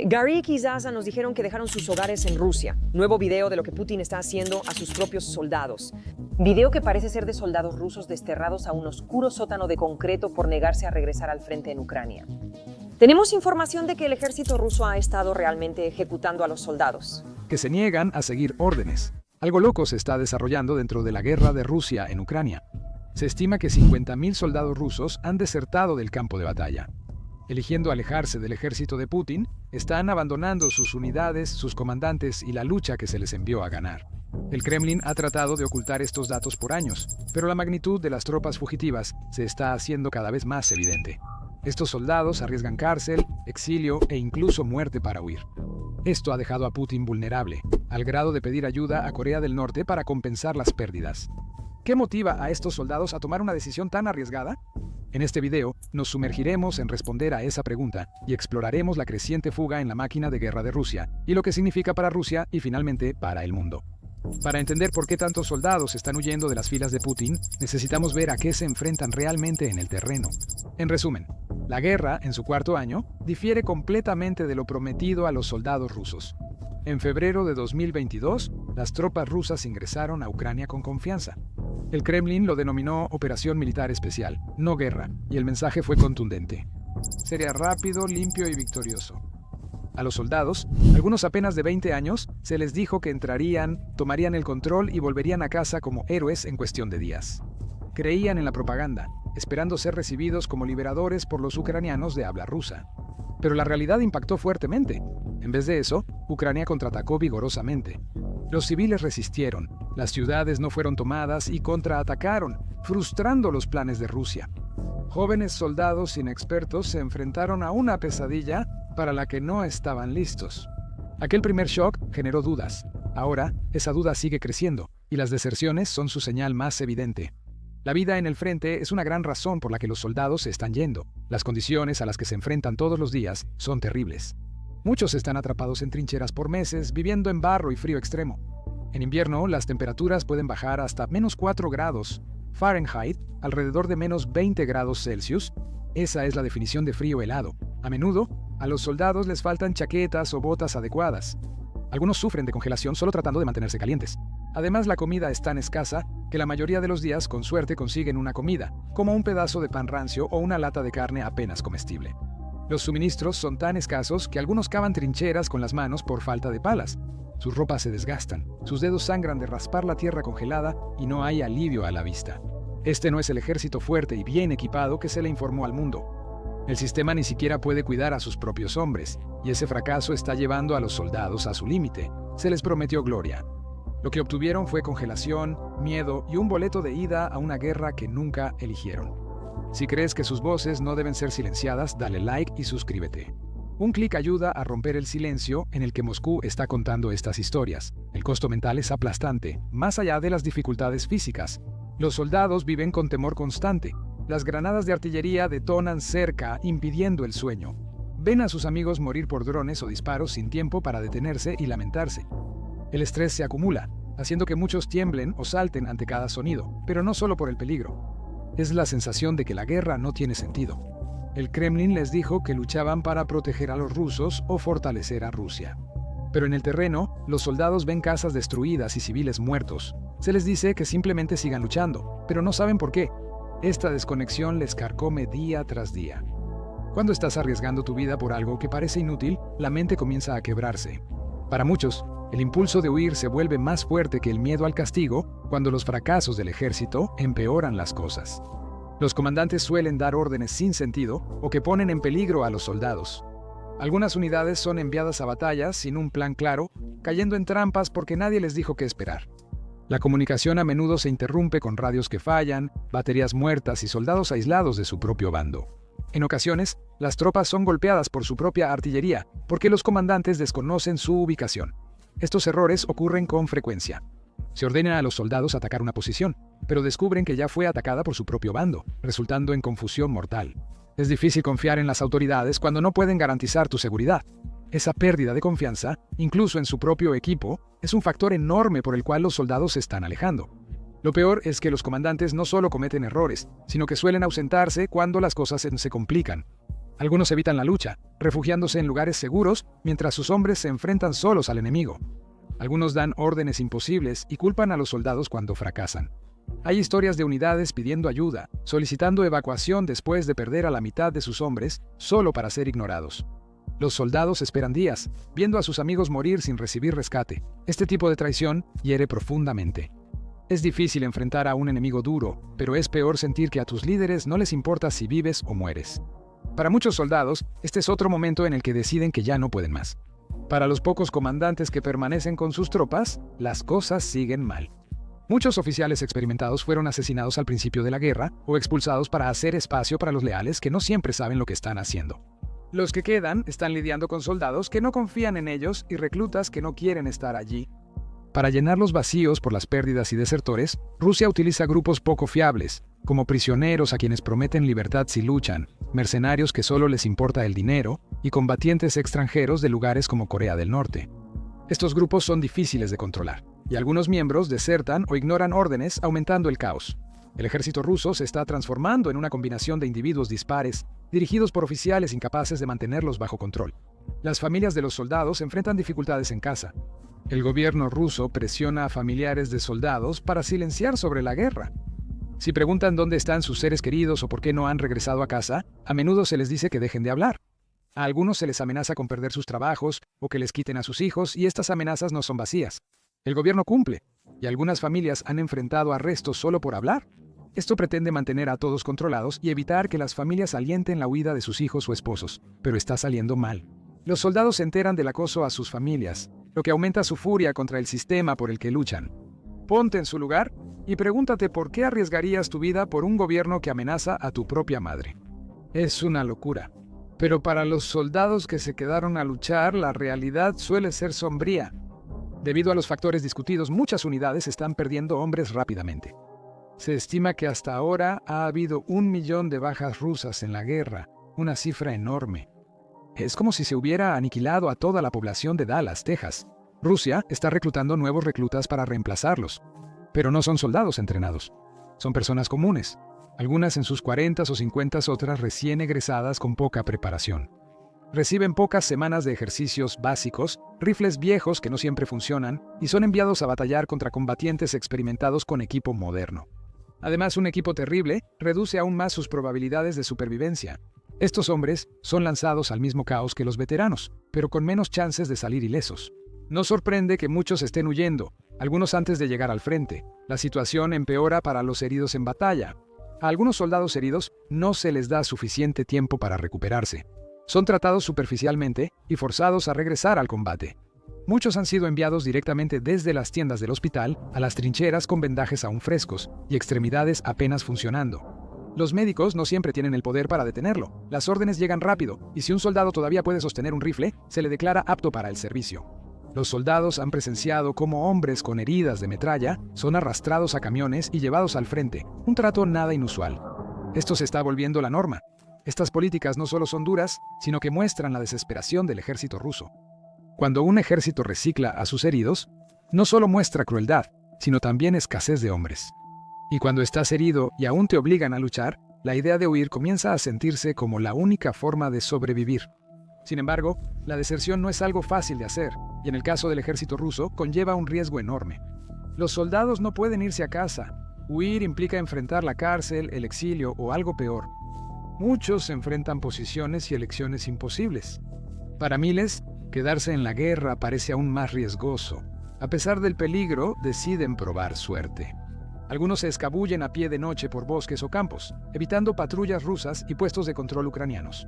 Gary y Zaza nos dijeron que dejaron sus hogares en Rusia. Nuevo video de lo que Putin está haciendo a sus propios soldados. Video que parece ser de soldados rusos desterrados a un oscuro sótano de concreto por negarse a regresar al frente en Ucrania. Tenemos información de que el ejército ruso ha estado realmente ejecutando a los soldados. Que se niegan a seguir órdenes. Algo loco se está desarrollando dentro de la guerra de Rusia en Ucrania. Se estima que 50.000 soldados rusos han desertado del campo de batalla. Eligiendo alejarse del ejército de Putin, están abandonando sus unidades, sus comandantes y la lucha que se les envió a ganar. El Kremlin ha tratado de ocultar estos datos por años, pero la magnitud de las tropas fugitivas se está haciendo cada vez más evidente. Estos soldados arriesgan cárcel, exilio e incluso muerte para huir. Esto ha dejado a Putin vulnerable, al grado de pedir ayuda a Corea del Norte para compensar las pérdidas. ¿Qué motiva a estos soldados a tomar una decisión tan arriesgada? En este video, nos sumergiremos en responder a esa pregunta y exploraremos la creciente fuga en la máquina de guerra de Rusia y lo que significa para Rusia y finalmente para el mundo. Para entender por qué tantos soldados están huyendo de las filas de Putin, necesitamos ver a qué se enfrentan realmente en el terreno. En resumen, la guerra, en su cuarto año, difiere completamente de lo prometido a los soldados rusos. En febrero de 2022, las tropas rusas ingresaron a Ucrania con confianza. El Kremlin lo denominó Operación Militar Especial, no guerra, y el mensaje fue contundente. Sería rápido, limpio y victorioso. A los soldados, algunos apenas de 20 años, se les dijo que entrarían, tomarían el control y volverían a casa como héroes en cuestión de días. Creían en la propaganda, esperando ser recibidos como liberadores por los ucranianos de habla rusa. Pero la realidad impactó fuertemente. En vez de eso, Ucrania contraatacó vigorosamente. Los civiles resistieron, las ciudades no fueron tomadas y contraatacaron, frustrando los planes de Rusia. Jóvenes soldados inexpertos se enfrentaron a una pesadilla para la que no estaban listos. Aquel primer shock generó dudas. Ahora, esa duda sigue creciendo, y las deserciones son su señal más evidente. La vida en el frente es una gran razón por la que los soldados se están yendo. Las condiciones a las que se enfrentan todos los días son terribles. Muchos están atrapados en trincheras por meses, viviendo en barro y frío extremo. En invierno, las temperaturas pueden bajar hasta -4 grados Fahrenheit, alrededor de -20 grados Celsius. Esa es la definición de frío helado. A menudo, a los soldados les faltan chaquetas o botas adecuadas. Algunos sufren de congelación solo tratando de mantenerse calientes. Además, la comida es tan escasa que la mayoría de los días con suerte consiguen una comida, como un pedazo de pan rancio o una lata de carne apenas comestible. Los suministros son tan escasos que algunos cavan trincheras con las manos por falta de palas. Sus ropas se desgastan, sus dedos sangran de raspar la tierra congelada y no hay alivio a la vista. Este no es el ejército fuerte y bien equipado que se le informó al mundo. El sistema ni siquiera puede cuidar a sus propios hombres, y ese fracaso está llevando a los soldados a su límite. Se les prometió gloria. Lo que obtuvieron fue congelación, miedo y un boleto de ida a una guerra que nunca eligieron. Si crees que sus voces no deben ser silenciadas, dale like y suscríbete. Un clic ayuda a romper el silencio en el que Moscú está contando estas historias. El costo mental es aplastante, más allá de las dificultades físicas. Los soldados viven con temor constante. Las granadas de artillería detonan cerca, impidiendo el sueño. Ven a sus amigos morir por drones o disparos sin tiempo para detenerse y lamentarse. El estrés se acumula, haciendo que muchos tiemblen o salten ante cada sonido, pero no solo por el peligro. Es la sensación de que la guerra no tiene sentido. El Kremlin les dijo que luchaban para proteger a los rusos o fortalecer a Rusia. Pero en el terreno, los soldados ven casas destruidas y civiles muertos. Se les dice que simplemente sigan luchando, pero no saben por qué. Esta desconexión les carcome día tras día. Cuando estás arriesgando tu vida por algo que parece inútil, la mente comienza a quebrarse. Para muchos, el impulso de huir se vuelve más fuerte que el miedo al castigo cuando los fracasos del ejército empeoran las cosas. Los comandantes suelen dar órdenes sin sentido o que ponen en peligro a los soldados. Algunas unidades son enviadas a batallas sin un plan claro, cayendo en trampas porque nadie les dijo qué esperar. La comunicación a menudo se interrumpe con radios que fallan, baterías muertas y soldados aislados de su propio bando. En ocasiones, las tropas son golpeadas por su propia artillería porque los comandantes desconocen su ubicación. Estos errores ocurren con frecuencia. Se ordena a los soldados atacar una posición, pero descubren que ya fue atacada por su propio bando, resultando en confusión mortal. Es difícil confiar en las autoridades cuando no pueden garantizar tu seguridad. Esa pérdida de confianza, incluso en su propio equipo, es un factor enorme por el cual los soldados se están alejando. Lo peor es que los comandantes no solo cometen errores, sino que suelen ausentarse cuando las cosas se complican. Algunos evitan la lucha, refugiándose en lugares seguros mientras sus hombres se enfrentan solos al enemigo. Algunos dan órdenes imposibles y culpan a los soldados cuando fracasan. Hay historias de unidades pidiendo ayuda, solicitando evacuación después de perder a la mitad de sus hombres solo para ser ignorados. Los soldados esperan días, viendo a sus amigos morir sin recibir rescate. Este tipo de traición hiere profundamente. Es difícil enfrentar a un enemigo duro, pero es peor sentir que a tus líderes no les importa si vives o mueres. Para muchos soldados, este es otro momento en el que deciden que ya no pueden más. Para los pocos comandantes que permanecen con sus tropas, las cosas siguen mal. Muchos oficiales experimentados fueron asesinados al principio de la guerra o expulsados para hacer espacio para los leales que no siempre saben lo que están haciendo. Los que quedan están lidiando con soldados que no confían en ellos y reclutas que no quieren estar allí. Para llenar los vacíos por las pérdidas y desertores, Rusia utiliza grupos poco fiables, como prisioneros a quienes prometen libertad si luchan, mercenarios que solo les importa el dinero y combatientes extranjeros de lugares como Corea del Norte. Estos grupos son difíciles de controlar, y algunos miembros desertan o ignoran órdenes, aumentando el caos. El ejército ruso se está transformando en una combinación de individuos dispares, dirigidos por oficiales incapaces de mantenerlos bajo control. Las familias de los soldados enfrentan dificultades en casa. El gobierno ruso presiona a familiares de soldados para silenciar sobre la guerra. Si preguntan dónde están sus seres queridos o por qué no han regresado a casa, a menudo se les dice que dejen de hablar. A algunos se les amenaza con perder sus trabajos o que les quiten a sus hijos, y estas amenazas no son vacías. El gobierno cumple, y algunas familias han enfrentado arrestos solo por hablar. Esto pretende mantener a todos controlados y evitar que las familias alienten la huida de sus hijos o esposos, pero está saliendo mal. Los soldados se enteran del acoso a sus familias, lo que aumenta su furia contra el sistema por el que luchan. Ponte en su lugar y pregúntate por qué arriesgarías tu vida por un gobierno que amenaza a tu propia madre. Es una locura. Pero para los soldados que se quedaron a luchar, la realidad suele ser sombría. Debido a los factores discutidos, muchas unidades están perdiendo hombres rápidamente. Se estima que hasta ahora ha habido 1 millón de bajas rusas en la guerra, una cifra enorme. Es como si se hubiera aniquilado a toda la población de Dallas, Texas. Rusia está reclutando nuevos reclutas para reemplazarlos. Pero no son soldados entrenados. Son personas comunes. Algunas en sus 40s o 50s, otras recién egresadas con poca preparación. Reciben pocas semanas de ejercicios básicos, rifles viejos que no siempre funcionan, y son enviados a batallar contra combatientes experimentados con equipo moderno. Además, un equipo terrible reduce aún más sus probabilidades de supervivencia. Estos hombres son lanzados al mismo caos que los veteranos, pero con menos chances de salir ilesos. No sorprende que muchos estén huyendo, algunos antes de llegar al frente. La situación empeora para los heridos en batalla. A algunos soldados heridos no se les da suficiente tiempo para recuperarse. Son tratados superficialmente y forzados a regresar al combate. Muchos han sido enviados directamente desde las tiendas del hospital a las trincheras con vendajes aún frescos y extremidades apenas funcionando. Los médicos no siempre tienen el poder para detenerlo. Las órdenes llegan rápido, y si un soldado todavía puede sostener un rifle, se le declara apto para el servicio. Los soldados han presenciado cómo hombres con heridas de metralla son arrastrados a camiones y llevados al frente, un trato nada inusual. Esto se está volviendo la norma. Estas políticas no solo son duras, sino que muestran la desesperación del ejército ruso. Cuando un ejército recicla a sus heridos, no solo muestra crueldad, sino también escasez de hombres. Y cuando estás herido y aún te obligan a luchar, la idea de huir comienza a sentirse como la única forma de sobrevivir. Sin embargo, la deserción no es algo fácil de hacer, y en el caso del ejército ruso conlleva un riesgo enorme. Los soldados no pueden irse a casa. Huir implica enfrentar la cárcel, el exilio o algo peor. Muchos enfrentan posiciones y elecciones imposibles. Para miles, quedarse en la guerra parece aún más riesgoso. A pesar del peligro, deciden probar suerte. Algunos se escabullen a pie de noche por bosques o campos, evitando patrullas rusas y puestos de control ucranianos.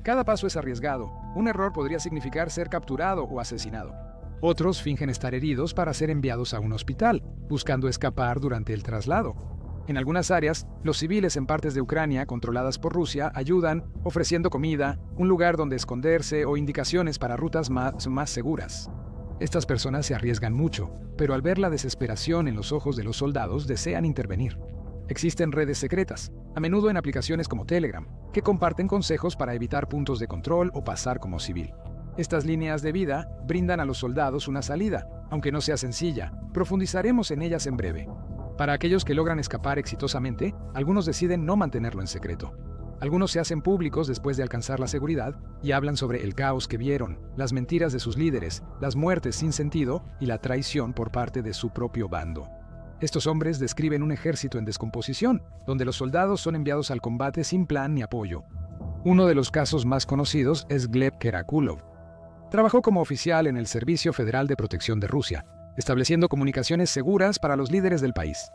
Cada paso es arriesgado. Un error podría significar ser capturado o asesinado. Otros fingen estar heridos para ser enviados a un hospital, buscando escapar durante el traslado. En algunas áreas, los civiles en partes de Ucrania controladas por Rusia ayudan, ofreciendo comida, un lugar donde esconderse o indicaciones para rutas más seguras. Estas personas se arriesgan mucho, pero al ver la desesperación en los ojos de los soldados desean intervenir. Existen redes secretas, a menudo en aplicaciones como Telegram, que comparten consejos para evitar puntos de control o pasar como civil. Estas líneas de vida brindan a los soldados una salida, aunque no sea sencilla. Profundizaremos en ellas en breve. Para aquellos que logran escapar exitosamente, algunos deciden no mantenerlo en secreto. Algunos se hacen públicos después de alcanzar la seguridad y hablan sobre el caos que vieron, las mentiras de sus líderes, las muertes sin sentido y la traición por parte de su propio bando. Estos hombres describen un ejército en descomposición, donde los soldados son enviados al combate sin plan ni apoyo. Uno de los casos más conocidos es Gleb Kerakulov. Trabajó como oficial en el Servicio Federal de Protección de Rusia, estableciendo comunicaciones seguras para los líderes del país.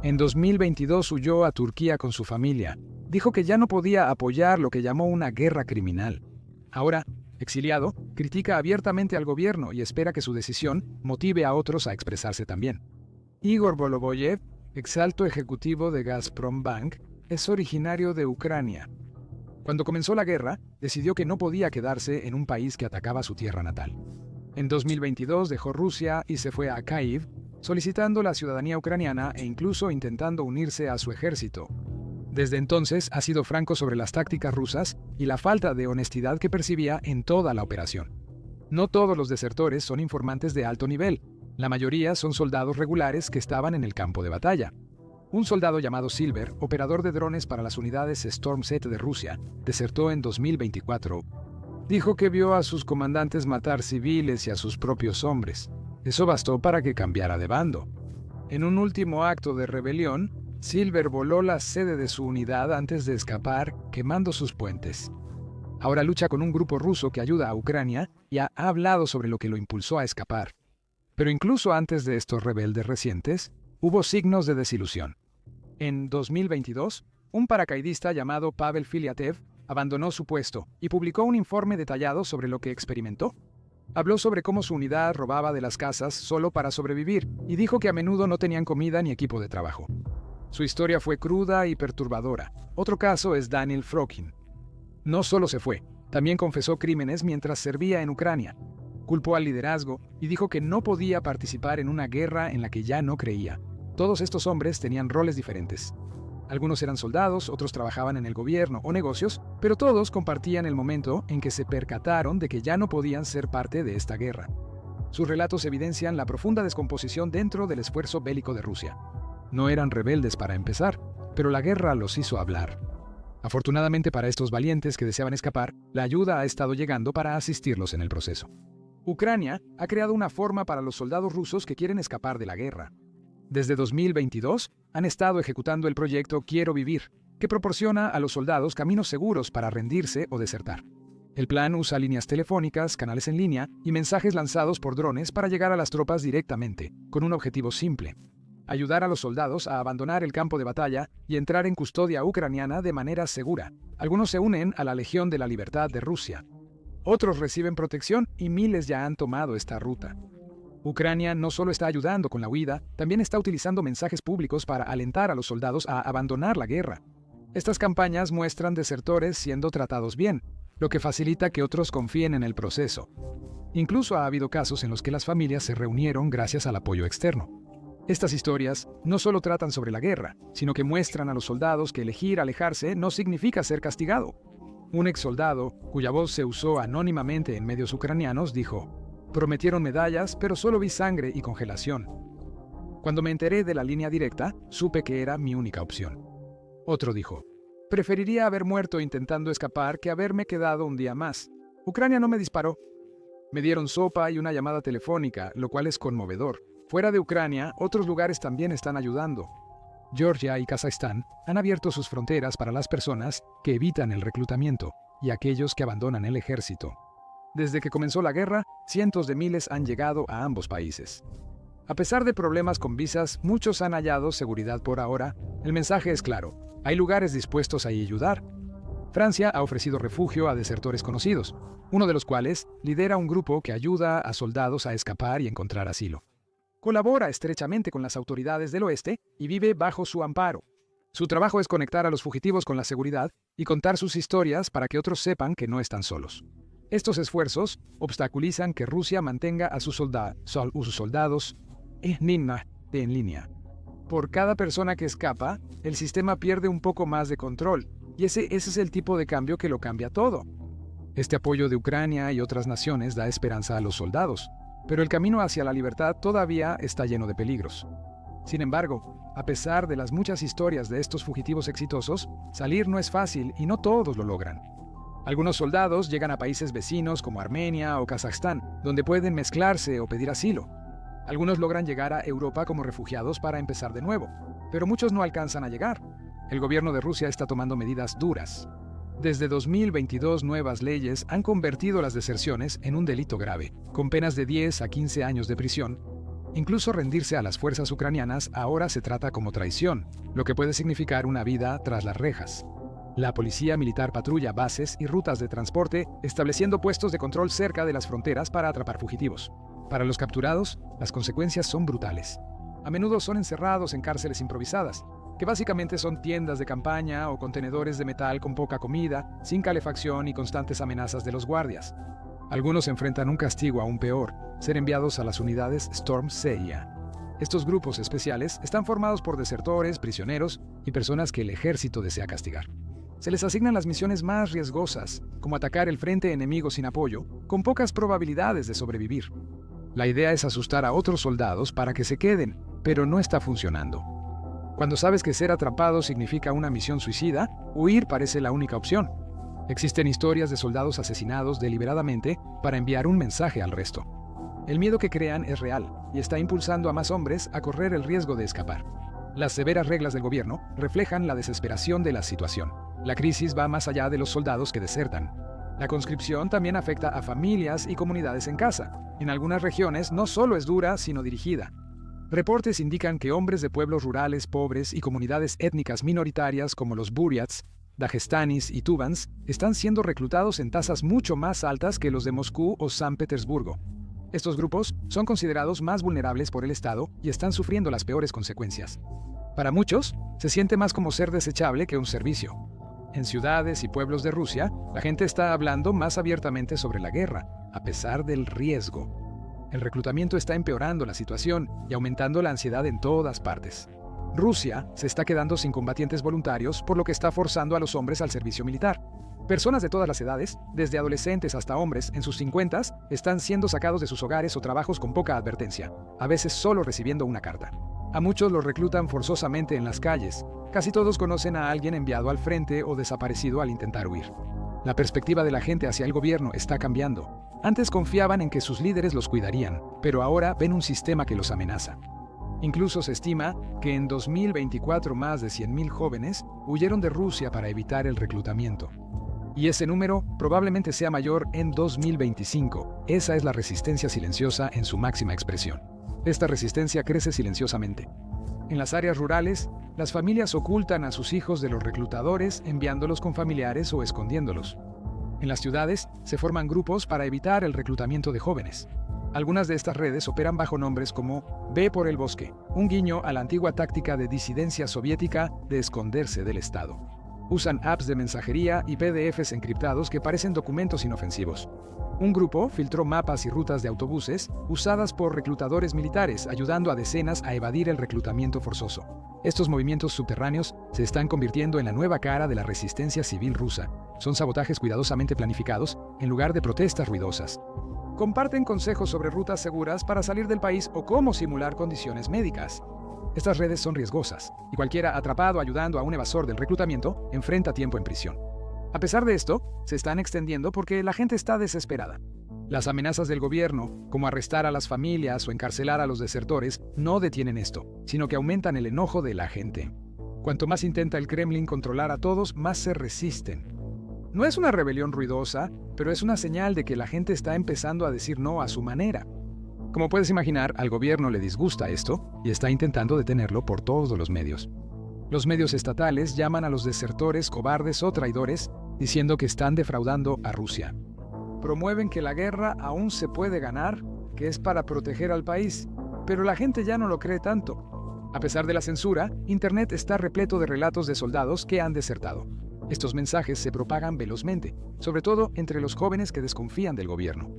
En 2022 huyó a Turquía con su familia. Dijo que ya no podía apoyar lo que llamó una guerra criminal. Ahora, exiliado, critica abiertamente al gobierno y espera que su decisión motive a otros a expresarse también. Igor Voloboyev, exalto ejecutivo de Gazprom Bank, es originario de Ucrania. Cuando comenzó la guerra, decidió que no podía quedarse en un país que atacaba su tierra natal. En 2022 dejó Rusia y se fue a Kyiv, solicitando la ciudadanía ucraniana e incluso intentando unirse a su ejército. Desde entonces ha sido franco sobre las tácticas rusas y la falta de honestidad que percibía en toda la operación. No todos los desertores son informantes de alto nivel. La mayoría son soldados regulares que estaban en el campo de batalla. Un soldado llamado Silver, operador de drones para las unidades Storm Z de Rusia, desertó en 2024. Dijo que vio a sus comandantes matar civiles y a sus propios hombres. Eso bastó para que cambiara de bando. En un último acto de rebelión, Silver voló la sede de su unidad antes de escapar, quemando sus puentes. Ahora lucha con un grupo ruso que ayuda a Ucrania y ha hablado sobre lo que lo impulsó a escapar. Pero incluso antes de estos rebeldes recientes, hubo signos de desilusión. En 2022, un paracaidista llamado Pavel Filiatev abandonó su puesto y publicó un informe detallado sobre lo que experimentó. Habló sobre cómo su unidad robaba de las casas solo para sobrevivir y dijo que a menudo no tenían comida ni equipo de trabajo. Su historia fue cruda y perturbadora. Otro caso es Daniel Frokin. No solo se fue, también confesó crímenes mientras servía en Ucrania. Culpó al liderazgo y dijo que no podía participar en una guerra en la que ya no creía. Todos estos hombres tenían roles diferentes. Algunos eran soldados, otros trabajaban en el gobierno o negocios, pero todos compartían el momento en que se percataron de que ya no podían ser parte de esta guerra. Sus relatos evidencian la profunda descomposición dentro del esfuerzo bélico de Rusia. No eran rebeldes para empezar, pero la guerra los hizo hablar. Afortunadamente para estos valientes que deseaban escapar, la ayuda ha estado llegando para asistirlos en el proceso. Ucrania ha creado una forma para los soldados rusos que quieren escapar de la guerra. Desde 2022, han estado ejecutando el proyecto Quiero Vivir, que proporciona a los soldados caminos seguros para rendirse o desertar. El plan usa líneas telefónicas, canales en línea y mensajes lanzados por drones para llegar a las tropas directamente, con un objetivo simple: ayudar a los soldados a abandonar el campo de batalla y entrar en custodia ucraniana de manera segura. Algunos se unen a la Legión de la Libertad de Rusia. Otros reciben protección y miles ya han tomado esta ruta. Ucrania no solo está ayudando con la huida, también está utilizando mensajes públicos para alentar a los soldados a abandonar la guerra. Estas campañas muestran desertores siendo tratados bien, lo que facilita que otros confíen en el proceso. Incluso ha habido casos en los que las familias se reunieron gracias al apoyo externo. Estas historias no solo tratan sobre la guerra, sino que muestran a los soldados que elegir alejarse no significa ser castigado. Un exsoldado, cuya voz se usó anónimamente en medios ucranianos, dijo: "Prometieron medallas, pero solo vi sangre y congelación. Cuando me enteré de la línea directa, supe que era mi única opción". Otro dijo: "Preferiría haber muerto intentando escapar que haberme quedado un día más. Ucrania no me disparó. Me dieron sopa y una llamada telefónica, lo cual es conmovedor. Fuera de Ucrania, otros lugares también están ayudando. Georgia y Kazajstán han abierto sus fronteras para las personas que evitan el reclutamiento y aquellos que abandonan el ejército. Desde que comenzó la guerra, cientos de miles han llegado a ambos países. A pesar de problemas con visas, muchos han hallado seguridad por ahora. El mensaje es claro: hay lugares dispuestos a ayudar. Francia ha ofrecido refugio a desertores conocidos, uno de los cuales lidera un grupo que ayuda a soldados a escapar y encontrar asilo. Colabora estrechamente con las autoridades del oeste y vive bajo su amparo. Su trabajo es conectar a los fugitivos con la seguridad y contar sus historias para que otros sepan que no están solos. Estos esfuerzos obstaculizan que Rusia mantenga a sus soldados en línea. Por cada persona que escapa, el sistema pierde un poco más de control, y ese es el tipo de cambio que lo cambia todo. Este apoyo de Ucrania y otras naciones da esperanza a los soldados, pero el camino hacia la libertad todavía está lleno de peligros. Sin embargo, a pesar de las muchas historias de estos fugitivos exitosos, salir no es fácil y no todos lo logran. Algunos soldados llegan a países vecinos como Armenia o Kazajstán, donde pueden mezclarse o pedir asilo. Algunos logran llegar a Europa como refugiados para empezar de nuevo, pero muchos no alcanzan a llegar. El gobierno de Rusia está tomando medidas duras. Desde 2022, nuevas leyes han convertido las deserciones en un delito grave, con penas de 10 a 15 años de prisión. Incluso rendirse a las fuerzas ucranianas ahora se trata como traición, lo que puede significar una vida tras las rejas. La policía militar patrulla bases y rutas de transporte, estableciendo puestos de control cerca de las fronteras para atrapar fugitivos. Para los capturados, las consecuencias son brutales. A menudo son encerrados en cárceles improvisadas, que básicamente son tiendas de campaña o contenedores de metal con poca comida, sin calefacción y constantes amenazas de los guardias. Algunos enfrentan un castigo aún peor, ser enviados a las unidades Storm Shadow. Estos grupos especiales están formados por desertores, prisioneros y personas que el ejército desea castigar. Se les asignan las misiones más riesgosas, como atacar el frente enemigo sin apoyo, con pocas probabilidades de sobrevivir. La idea es asustar a otros soldados para que se queden, pero no está funcionando. Cuando sabes que ser atrapado significa una misión suicida, huir parece la única opción. Existen historias de soldados asesinados deliberadamente para enviar un mensaje al resto. El miedo que crean es real y está impulsando a más hombres a correr el riesgo de escapar. Las severas reglas del gobierno reflejan la desesperación de la situación. La crisis va más allá de los soldados que desertan. La conscripción también afecta a familias y comunidades en casa. En algunas regiones no solo es dura, sino dirigida. Reportes indican que hombres de pueblos rurales pobres y comunidades étnicas minoritarias como los Buryats, Dagestanis y Tuvans están siendo reclutados en tasas mucho más altas que los de Moscú o San Petersburgo. Estos grupos son considerados más vulnerables por el Estado y están sufriendo las peores consecuencias. Para muchos, se siente más como ser desechable que un servicio. En ciudades y pueblos de Rusia, la gente está hablando más abiertamente sobre la guerra, a pesar del riesgo. El reclutamiento está empeorando la situación y aumentando la ansiedad en todas partes. Rusia se está quedando sin combatientes voluntarios, por lo que está forzando a los hombres al servicio militar. Personas de todas las edades, desde adolescentes hasta hombres en sus 50s, están siendo sacados de sus hogares o trabajos con poca advertencia, a veces solo recibiendo una carta. A muchos los reclutan forzosamente en las calles. Casi todos conocen a alguien enviado al frente o desaparecido al intentar huir. La perspectiva de la gente hacia el gobierno está cambiando. Antes confiaban en que sus líderes los cuidarían, pero ahora ven un sistema que los amenaza. Incluso se estima que en 2024 más de 100.000 jóvenes huyeron de Rusia para evitar el reclutamiento. Y ese número probablemente sea mayor en 2025. Esa es la resistencia silenciosa en su máxima expresión. Esta resistencia crece silenciosamente. En las áreas rurales, las familias ocultan a sus hijos de los reclutadores enviándolos con familiares o escondiéndolos. En las ciudades, se forman grupos para evitar el reclutamiento de jóvenes. Algunas de estas redes operan bajo nombres como Ve por el bosque, un guiño a la antigua táctica de disidencia soviética de esconderse del Estado. Usan apps de mensajería y PDFs encriptados que parecen documentos inofensivos. Un grupo filtró mapas y rutas de autobuses usadas por reclutadores militares, ayudando a decenas a evadir el reclutamiento forzoso. Estos movimientos subterráneos se están convirtiendo en la nueva cara de la resistencia civil rusa. Son sabotajes cuidadosamente planificados en lugar de protestas ruidosas. Comparten consejos sobre rutas seguras para salir del país o cómo simular condiciones médicas. Estas redes son riesgosas, y cualquiera atrapado ayudando a un evasor del reclutamiento enfrenta tiempo en prisión. A pesar de esto, se están extendiendo porque la gente está desesperada. Las amenazas del gobierno, como arrestar a las familias o encarcelar a los desertores, no detienen esto, sino que aumentan el enojo de la gente. Cuanto más intenta el Kremlin controlar a todos, más se resisten. No es una rebelión ruidosa, pero es una señal de que la gente está empezando a decir no a su manera. Como puedes imaginar, al gobierno le disgusta esto y está intentando detenerlo por todos los medios. Los medios estatales llaman a los desertores cobardes o traidores, diciendo que están defraudando a Rusia. Promueven que la guerra aún se puede ganar, que es para proteger al país, pero la gente ya no lo cree tanto. A pesar de la censura, Internet está repleto de relatos de soldados que han desertado. Estos mensajes se propagan velozmente, sobre todo entre los jóvenes que desconfían del gobierno.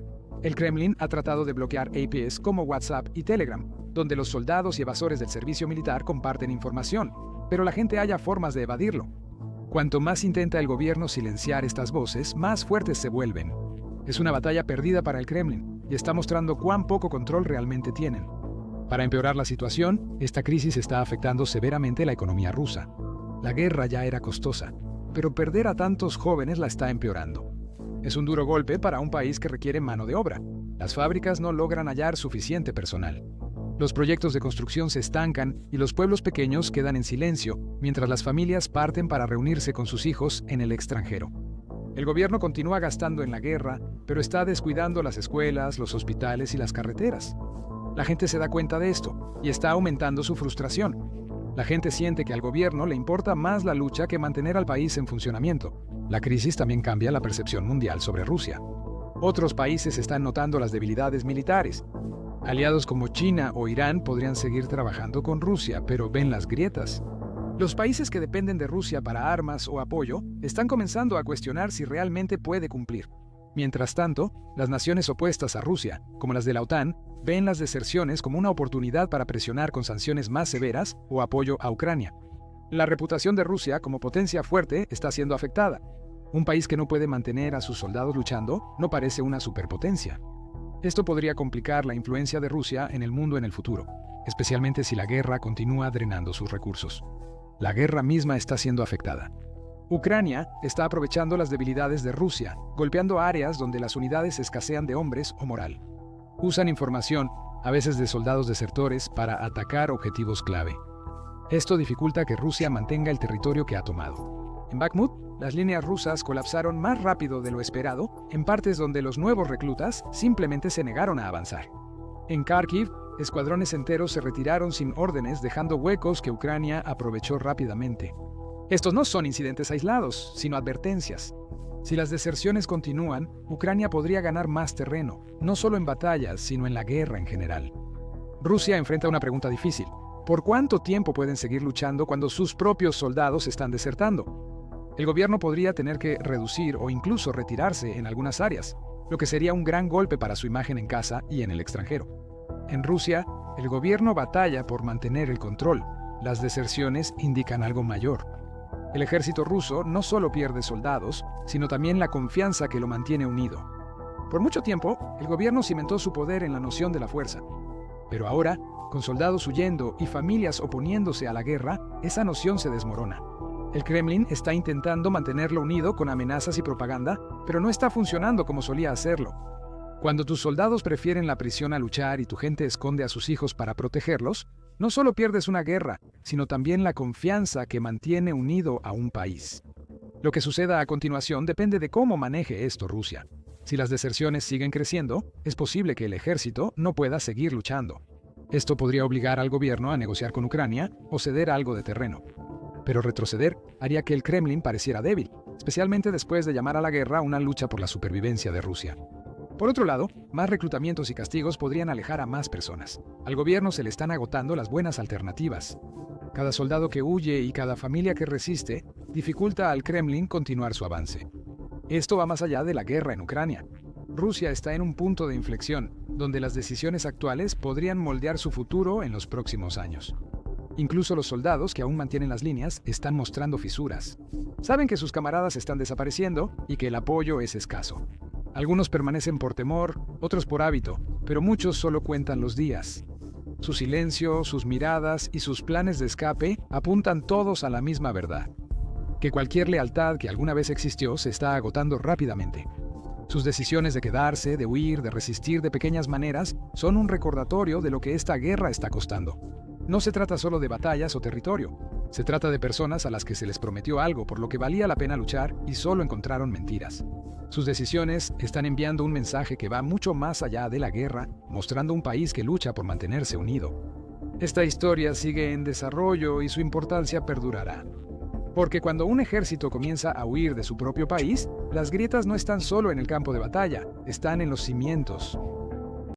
El Kremlin ha tratado de bloquear APs como WhatsApp y Telegram, donde los soldados y evasores del servicio militar comparten información, pero la gente halla formas de evadirlo. Cuanto más intenta el gobierno silenciar estas voces, más fuertes se vuelven. Es una batalla perdida para el Kremlin y está mostrando cuán poco control realmente tienen. Para empeorar la situación, esta crisis está afectando severamente la economía rusa. La guerra ya era costosa, pero perder a tantos jóvenes la está empeorando. Es un duro golpe para un país que requiere mano de obra. Las fábricas no logran hallar suficiente personal. Los proyectos de construcción se estancan y los pueblos pequeños quedan en silencio, mientras las familias parten para reunirse con sus hijos en el extranjero. El gobierno continúa gastando en la guerra, pero está descuidando las escuelas, los hospitales y las carreteras. La gente se da cuenta de esto y está aumentando su frustración. La gente siente que al gobierno le importa más la lucha que mantener al país en funcionamiento. La crisis también cambia la percepción mundial sobre Rusia. Otros países están notando las debilidades militares. Aliados como China o Irán podrían seguir trabajando con Rusia, pero ven las grietas. Los países que dependen de Rusia para armas o apoyo están comenzando a cuestionar si realmente puede cumplir. Mientras tanto, las naciones opuestas a Rusia, como las de la OTAN, ven las deserciones como una oportunidad para presionar con sanciones más severas o apoyo a Ucrania. La reputación de Rusia como potencia fuerte está siendo afectada. Un país que no puede mantener a sus soldados luchando no parece una superpotencia. Esto podría complicar la influencia de Rusia en el mundo en el futuro, especialmente si la guerra continúa drenando sus recursos. La guerra misma está siendo afectada. Ucrania está aprovechando las debilidades de Rusia, golpeando áreas donde las unidades escasean de hombres o moral. Usan información, a veces de soldados desertores, para atacar objetivos clave. Esto dificulta que Rusia mantenga el territorio que ha tomado. En Bakhmut, las líneas rusas colapsaron más rápido de lo esperado, en partes donde los nuevos reclutas simplemente se negaron a avanzar. En Kharkiv, escuadrones enteros se retiraron sin órdenes, dejando huecos que Ucrania aprovechó rápidamente. Estos no son incidentes aislados, sino advertencias. Si las deserciones continúan, Ucrania podría ganar más terreno, no solo en batallas, sino en la guerra en general. Rusia enfrenta una pregunta difícil. ¿Por cuánto tiempo pueden seguir luchando cuando sus propios soldados están desertando? El gobierno podría tener que reducir o incluso retirarse en algunas áreas, lo que sería un gran golpe para su imagen en casa y en el extranjero. En Rusia, el gobierno batalla por mantener el control. Las deserciones indican algo mayor. El ejército ruso no solo pierde soldados, sino también la confianza que lo mantiene unido. Por mucho tiempo, el gobierno cimentó su poder en la noción de la fuerza. Pero ahora, con soldados huyendo y familias oponiéndose a la guerra, esa noción se desmorona. El Kremlin está intentando mantenerlo unido con amenazas y propaganda, pero no está funcionando como solía hacerlo. Cuando tus soldados prefieren la prisión a luchar y tu gente esconde a sus hijos para protegerlos, no solo pierdes una guerra, sino también la confianza que mantiene unido a un país. Lo que suceda a continuación depende de cómo maneje esto Rusia. Si las deserciones siguen creciendo, es posible que el ejército no pueda seguir luchando. Esto podría obligar al gobierno a negociar con Ucrania o ceder algo de terreno. Pero retroceder haría que el Kremlin pareciera débil, especialmente después de llamar a la guerra una lucha por la supervivencia de Rusia. Por otro lado, más reclutamientos y castigos podrían alejar a más personas. Al gobierno se le están agotando las buenas alternativas. Cada soldado que huye y cada familia que resiste dificulta al Kremlin continuar su avance. Esto va más allá de la guerra en Ucrania. Rusia está en un punto de inflexión, donde las decisiones actuales podrían moldear su futuro en los próximos años. Incluso los soldados que aún mantienen las líneas están mostrando fisuras. Saben que sus camaradas están desapareciendo y que el apoyo es escaso. Algunos permanecen por temor, otros por hábito, pero muchos solo cuentan los días. Su silencio, sus miradas y sus planes de escape apuntan todos a la misma verdad: que cualquier lealtad que alguna vez existió se está agotando rápidamente. Sus decisiones de quedarse, de huir, de resistir de pequeñas maneras son un recordatorio de lo que esta guerra está costando. No se trata solo de batallas o territorio. Se trata de personas a las que se les prometió algo por lo que valía la pena luchar y solo encontraron mentiras. Sus decisiones están enviando un mensaje que va mucho más allá de la guerra, mostrando un país que lucha por mantenerse unido. Esta historia sigue en desarrollo y su importancia perdurará. Porque cuando un ejército comienza a huir de su propio país, las grietas no están solo en el campo de batalla, están en los cimientos.